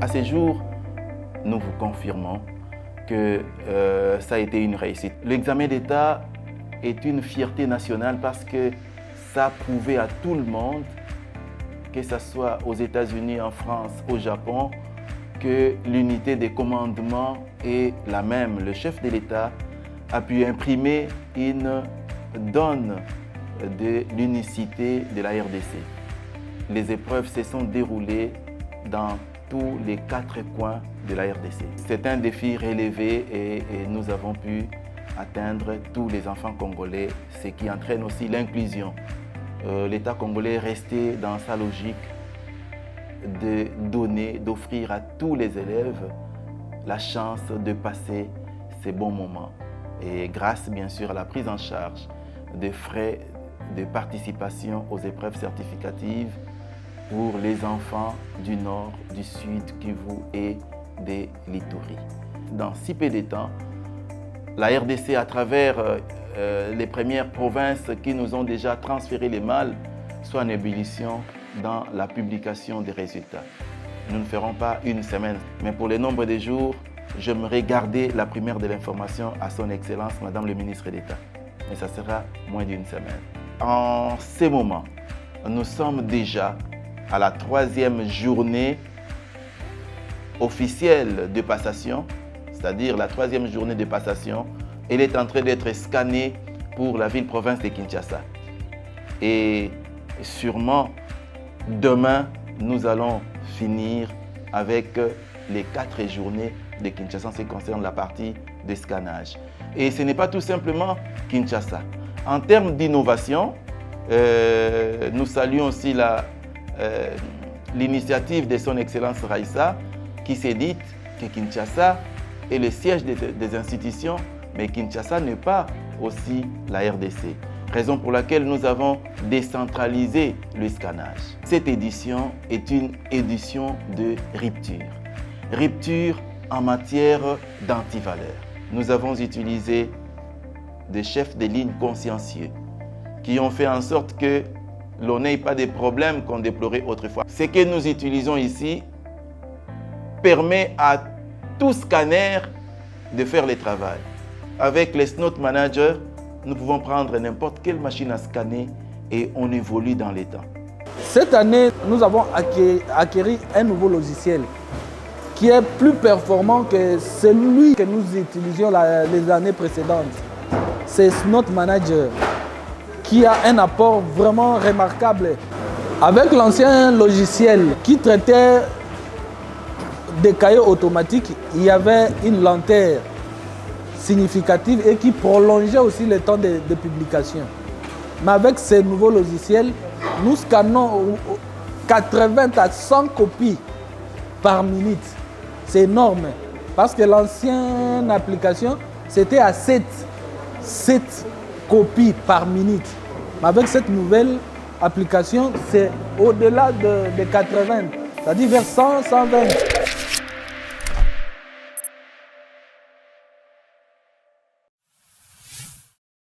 À ce jour, nous vous confirmons que ça a été une réussite. L'examen d'État est une fierté nationale parce que ça a prouvé à tout le monde, que ce soit aux États-Unis, en France, au Japon, que l'unité des commandements est la même. Le chef de l'État a pu imprimer une donne de l'unicité de la RDC. Les épreuves se sont déroulées dans tous les 4 coins de la RDC. C'est un défi relevé et nous avons pu atteindre tous les enfants congolais, ce qui entraîne aussi l'inclusion. L'État congolais est resté dans sa logique de donner, d'offrir à tous les élèves la chance de passer ces bons moments. Et grâce bien sûr à la prise en charge des frais de participation aux épreuves certificatives pour les enfants du Nord, du Sud, Kivu et des Lituri. Dans si peu de temps, la RDC, à travers les premières provinces qui nous ont déjà transféré les malles, soit en ébullition dans la publication des résultats. Nous ne ferons pas une semaine, mais pour le nombre de jours, j'aimerais garder la primaire de l'information à son Excellence, Madame le ministre d'État. Mais ça sera moins d'une semaine. En ce moment, nous sommes déjà à la 3e journée officielle de passation, c'est-à-dire la 3e journée de passation. Elle est en train d'être scannée pour la ville-province de Kinshasa. Et sûrement, demain, nous allons finir avec les 4 journées de Kinshasa en ce qui concerne la partie de scannage. Et ce n'est pas tout simplement Kinshasa. En termes d'innovation, nous saluons aussi l'initiative de son Excellence Raissa qui s'est dit que Kinshasa est le siège des institutions, mais Kinshasa n'est pas aussi la RDC. Raison pour laquelle nous avons décentralisé le scannage. Cette édition est une édition de rupture. Rupture en matière d'antivaleurs. Nous avons utilisé des chefs de ligne consciencieux qui ont fait en sorte que l'on n'ait pas de problèmes qu'on déplorait autrefois. Ce que nous utilisons ici permet à tout scanner de faire le travail. Avec les Snot Manager, nous pouvons prendre n'importe quelle machine à scanner et on évolue dans les temps. Cette année, nous avons acquis un nouveau logiciel qui est plus performant que celui que nous utilisions les années précédentes. C'est Snot Manager qui a un apport vraiment remarquable. Avec l'ancien logiciel qui traitait des cahiers automatiques, il y avait une lenteur significative et qui prolongeait aussi le temps de publication. Mais avec ce nouveau logiciel, nous scannons 80 à 100 copies par minute. C'est énorme parce que l'ancienne application, c'était à 7 copies par minute. Mais avec cette nouvelle application, c'est au-delà de 80, c'est-à-dire vers 100, 120.